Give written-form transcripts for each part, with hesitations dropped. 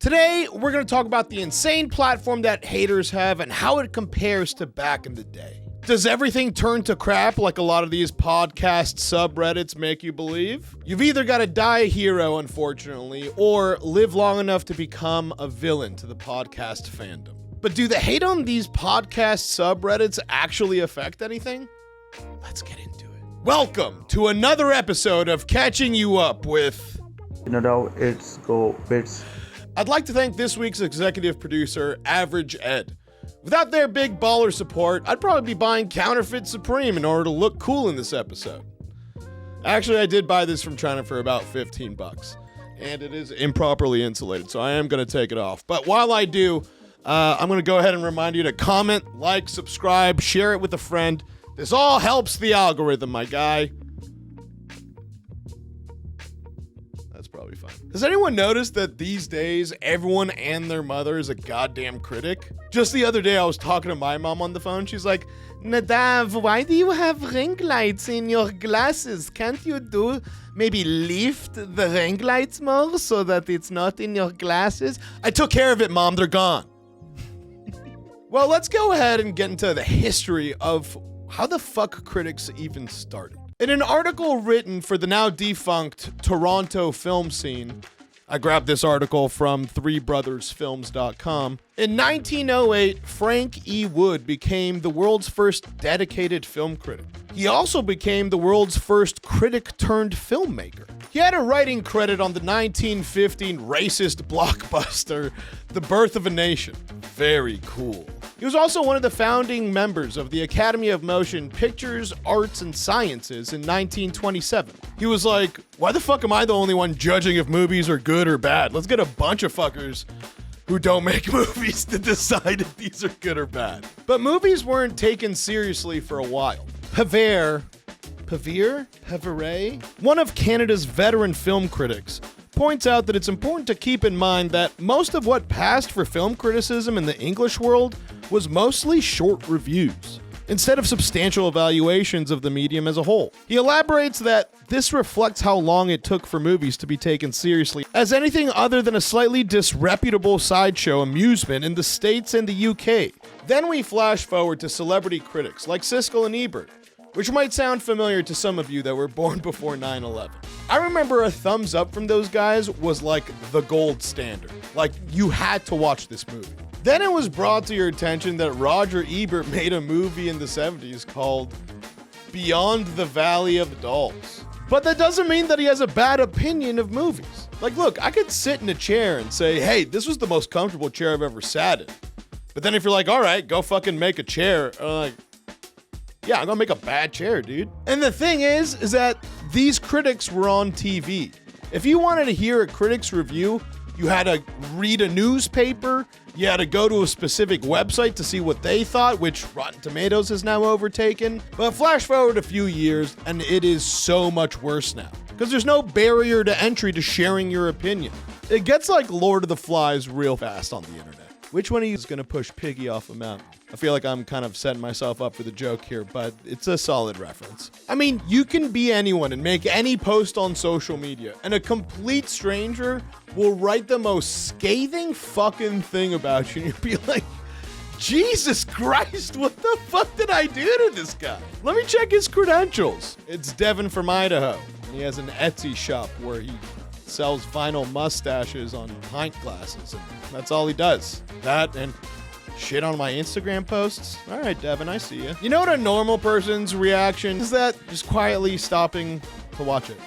Today, we're going to talk about the insane platform that haters have and how it compares to back in the day. Does everything turn to crap like a lot of these podcast subreddits make you believe? You've either got to die a hero, unfortunately, or live long enough to become a villain to the podcast fandom. But do the hate on these podcast subreddits actually affect anything? Let's get into it. Welcome to another episode of Catching You Up with Nadav, it's go bits. I'd like to thank this week's executive producer, Average Ed. Without their big baller support, I'd probably be buying Counterfeit Supreme in order to look cool in this episode. Actually, I did buy this from China for about 15 bucks, and it is improperly insulated, so I am going to take it off. But while I do, I'm going to go ahead and remind you to comment, like, subscribe, share it with a friend. This all helps the algorithm, my guy. That's probably fine. Has anyone noticed that these days, everyone and their mother is a goddamn critic? Just the other day, I was talking to my mom on the phone. She's like, Nadav, why do you have ring lights in your glasses? Can't you maybe lift the ring lights more so that it's not in your glasses? I took care of it, Mom. They're gone. Well, let's go ahead and get into the history of how the fuck critics even started. In an article written for the now defunct Toronto film scene, I grabbed this article from threebrothersfilms.com. In 1908, Frank E. Wood became the world's first dedicated film critic. He also became the world's first critic-turned-filmmaker. He had a writing credit on the 1915 racist blockbuster, The Birth of a Nation. Very cool. He was also one of the founding members of the Academy of Motion Pictures, Arts, and Sciences in 1927. He was like, why the fuck am I the only one judging if movies are good or bad? Let's get a bunch of fuckers who don't make movies to decide if these are good or bad. But movies weren't taken seriously for a while. Pevere, one of Canada's veteran film critics, points out that it's important to keep in mind that most of what passed for film criticism in the English world was mostly short reviews, instead of substantial evaluations of the medium as a whole. He elaborates that this reflects how long it took for movies to be taken seriously as anything other than a slightly disreputable sideshow amusement in the States and the UK. Then we flash forward to celebrity critics like Siskel and Ebert, which might sound familiar to some of you that were born before 9/11. I remember a thumbs up from those guys was like the gold standard. Like, you had to watch this movie. Then it was brought to your attention that Roger Ebert made a movie in the 70s called Beyond the Valley of Dolls. But that doesn't mean that he has a bad opinion of movies. Like, look, I could sit in a chair and say, hey, this was the most comfortable chair I've ever sat in. But then if you're like, all right, go fucking make a chair, I'm like, yeah, I'm gonna make a bad chair, dude. And the thing is that these critics were on TV. If you wanted to hear a critic's review, you had to read a newspaper, you had to go to a specific website to see what they thought, which Rotten Tomatoes has now overtaken. But flash forward a few years, and it is so much worse now, because there's no barrier to entry to sharing your opinion. It gets like Lord of the Flies real fast on the internet. Which one of you is going to push Piggy off a mountain? I feel like I'm kind of setting myself up for the joke here, but it's a solid reference. I mean, you can be anyone and make any post on social media, and a complete stranger will write the most scathing fucking thing about you, and you'll be like, Jesus Christ, what the fuck did I do to this guy? Let me check his credentials. It's Devin from Idaho, and he has an Etsy shop where he sells vinyl mustaches on pint glasses, and that's all he does. That and shit on my Instagram posts. All right, Devin, I see you. You know what a normal person's reaction is? That just quietly stopping to watch it.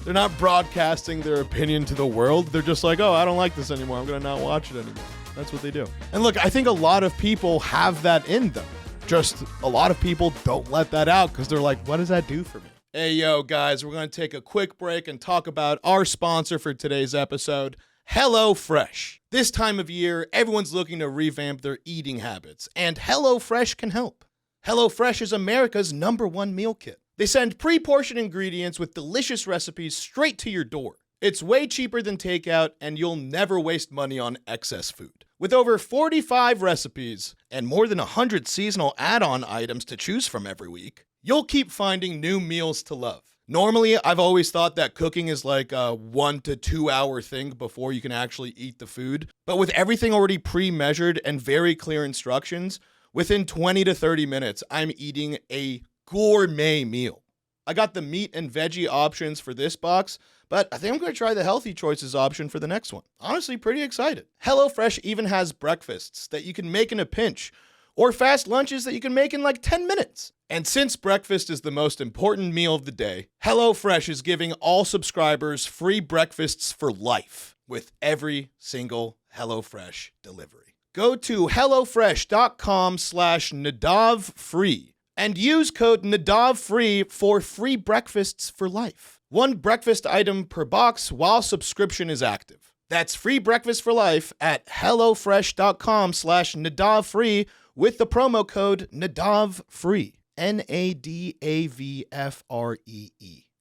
They're not broadcasting their opinion to the world. They're just like, oh, I don't like this anymore. I'm going to not watch it anymore. That's what they do. And look, I think a lot of people have that in them. Just a lot of people don't let that out because they're like, what does that do for me? Hey, yo, guys, we're going to take a quick break and talk about our sponsor for today's episode, HelloFresh. This time of year, everyone's looking to revamp their eating habits, and HelloFresh can help. HelloFresh is America's #1 meal kit. They send pre-portioned ingredients with delicious recipes straight to your door. It's way cheaper than takeout, and you'll never waste money on excess food. With over 45 recipes and more than 100 seasonal add-on items to choose from every week, you'll keep finding new meals to love. Normally, I've always thought that cooking is like a 1 to 2 hour thing before you can actually eat the food. But with everything already pre-measured and very clear instructions, within 20 to 30 minutes, I'm eating a gourmet meal. I got the meat and veggie options for this box, but I think I'm going to try the healthy choices option for the next one. Honestly, pretty excited. HelloFresh even has breakfasts that you can make in a pinch, or fast lunches that you can make in like 10 minutes. And since breakfast is the most important meal of the day, HelloFresh is giving all subscribers free breakfasts for life with every single HelloFresh delivery. Go to hellofresh.com/NadavFree and use code NadavFree for free breakfasts for life. One breakfast item per box while subscription is active. That's free breakfast for life at hellofresh.com/NadavFree with the promo code NadavFree. NADAVFREE.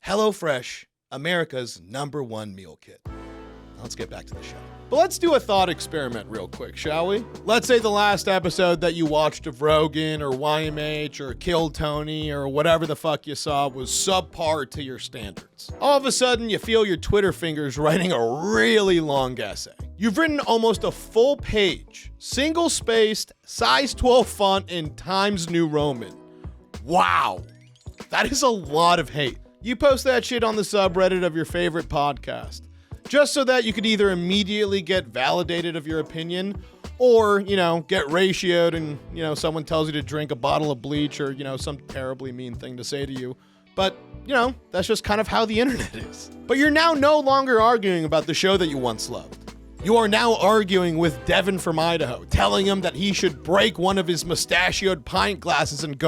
HelloFresh, America's #1 meal kit. Let's get back to the show. But let's do a thought experiment real quick, shall we? Let's say the last episode that you watched of Rogan or YMH or Kill Tony or whatever the fuck you saw was subpar to your standards. All of a sudden, you feel your Twitter fingers writing a really long essay. You've written almost a full page, single-spaced, size 12 font in Times New Roman. Wow, that is a lot of hate. You post that shit on the subreddit of your favorite podcast, just so that you could either immediately get validated of your opinion or, get ratioed and, someone tells you to drink a bottle of bleach or, some terribly mean thing to say to you. But, that's just kind of how the internet is. But you're now no longer arguing about the show that you once loved. You are now arguing with Devin from Idaho, telling him that he should break one of his mustachioed pint glasses and go.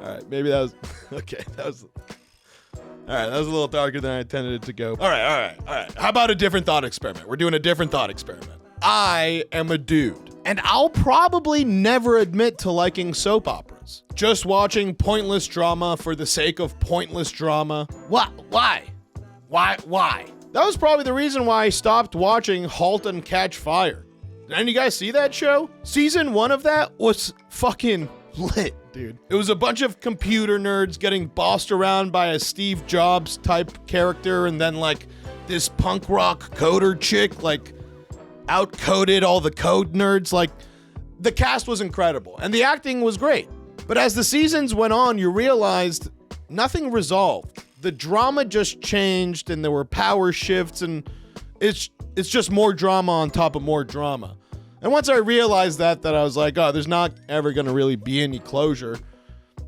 All right, maybe that was okay. All right, that was a little darker than I intended it to go. All right. How about a different thought experiment? We're doing a different thought experiment. I am a dude, and I'll probably never admit to liking soap operas. Just watching pointless drama for the sake of pointless drama. What? Why? That was probably the reason why I stopped watching *Halt and Catch Fire*. Did any of you guys see that show? Season 1 of that was fucking lit, dude. It was a bunch of computer nerds getting bossed around by a Steve Jobs type character, and then this punk rock coder chick outcoded all the code nerds. The cast was incredible and the acting was great. But as the seasons went on, you realized nothing resolved. The drama just changed and there were power shifts, and it's just more drama on top of more drama. And once I realized that I was like, oh, there's not ever going to really be any closure.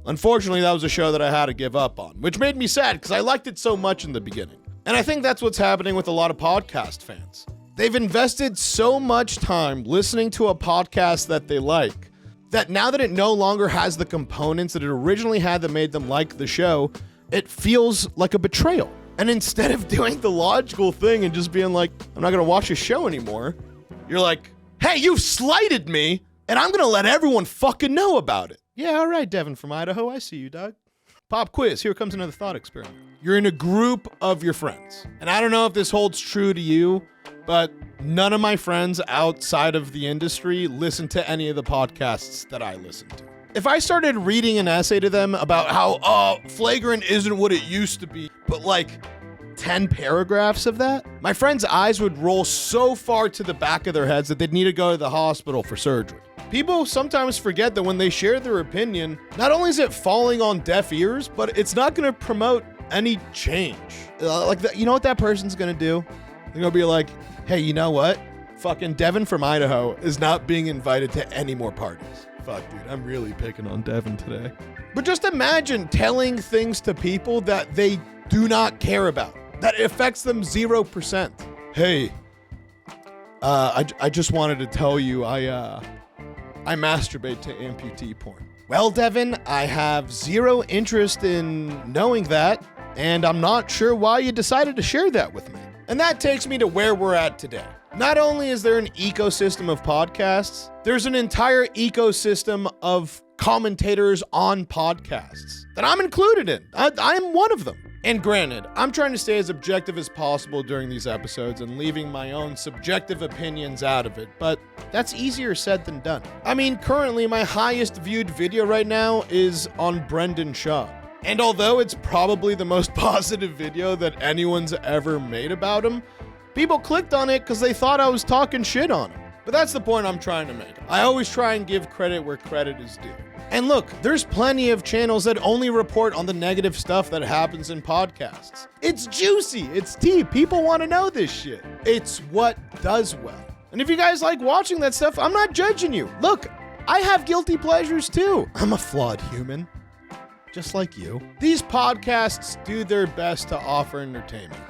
Unfortunately, that was a show that I had to give up on, which made me sad because I liked it so much in the beginning. And I think that's what's happening with a lot of podcast fans. They've invested so much time listening to a podcast that they like, that now that it no longer has the components that it originally had that made them like the show, it feels like a betrayal. And instead of doing the logical thing and just being like, I'm not going to watch a show anymore, you're like, hey, you've slighted me, and I'm gonna let everyone fucking know about it. Yeah, all right, Devin from Idaho, I see you, dog. Pop quiz, here comes another thought experiment. You're in a group of your friends, and I don't know if this holds true to you, but none of my friends outside of the industry listen to any of the podcasts that I listen to. If I started reading an essay to them about how, flagrant isn't what it used to be, but 10 paragraphs of that, my friends' eyes would roll so far to the back of their heads that they'd need to go to the hospital for surgery. People sometimes forget that when they share their opinion, not only is it falling on deaf ears, but it's not going to promote any change. You know what that person's going to do? They're going to be like, hey, you know what? Fucking Devin from Idaho is not being invited to any more parties. Fuck, dude, I'm really picking on Devin today. But just imagine telling things to people that they do not care about, that it affects them 0%. Hey, I just wanted to tell you I masturbate to amputee porn. Well, Devin, I have zero interest in knowing that, and I'm not sure why you decided to share that with me. And that takes me to where we're at today. Not only is there an ecosystem of podcasts, there's an entire ecosystem of commentators on podcasts that I'm included in. I am one of them. And granted, I'm trying to stay as objective as possible during these episodes and leaving my own subjective opinions out of it, but that's easier said than done. I mean, currently my highest viewed video right now is on Brendan Shaw. And although it's probably the most positive video that anyone's ever made about him, people clicked on it because they thought I was talking shit on him. But that's the point I'm trying to make. I always try and give credit where credit is due. And look, there's plenty of channels that only report on the negative stuff that happens in podcasts. It's juicy, it's tea, people want to know this shit. It's what does well. And if you guys like watching that stuff, I'm not judging you. Look, I have guilty pleasures too. I'm a flawed human, just like you. These podcasts do their best to offer entertainment.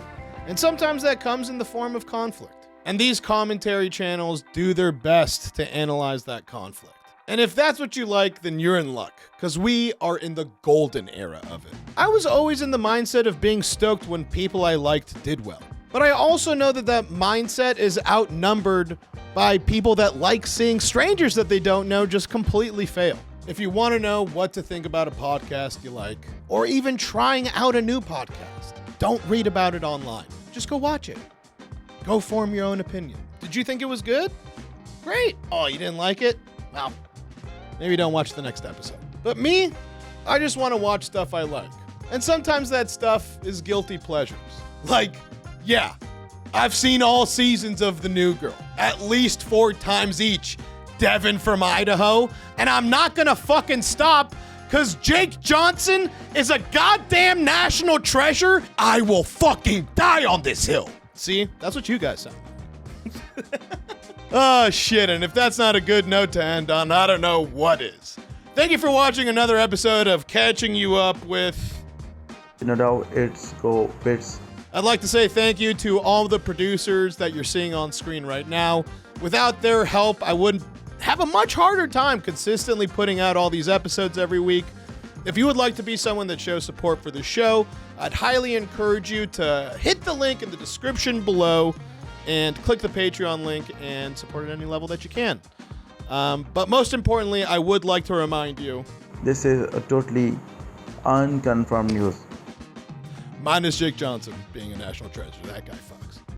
And sometimes that comes in the form of conflict. And these commentary channels do their best to analyze that conflict. And if that's what you like, then you're in luck, because we are in the golden era of it. I was always in the mindset of being stoked when people I liked did well. But I also know that that mindset is outnumbered by people that like seeing strangers that they don't know just completely fail. If you want to know what to think about a podcast you like, or even trying out a new podcast, don't read about it online. Just go watch it. Go form your own opinion. Did you think it was good? Great. Oh, you didn't like it? Well, maybe don't watch the next episode. But me, I just want to watch stuff I like. And sometimes that stuff is guilty pleasures. Like, yeah, I've seen all seasons of The New Girl, at least 4 times each. Devin from Idaho, and I'm not gonna fucking stop, because Jake Johnson is a goddamn national treasure. I will fucking die on this hill. See, that's what you guys sound like. Oh shit, and if that's not a good note to end on, I don't know what is. Thank you for watching another episode of Catching You Up with Nadav, it's go bits. I'd like to say thank you to all the producers that you're seeing on screen right now. Without their help, I would have a much harder time consistently putting out all these episodes every week. If you would like to be someone that shows support for the show, I'd highly encourage you to hit the link in the description below and click the Patreon link and support at any level that you can. But most importantly, I would like to remind you, This is a totally unconfirmed news. minus Jake Johnson being a national treasure. That guy fucks.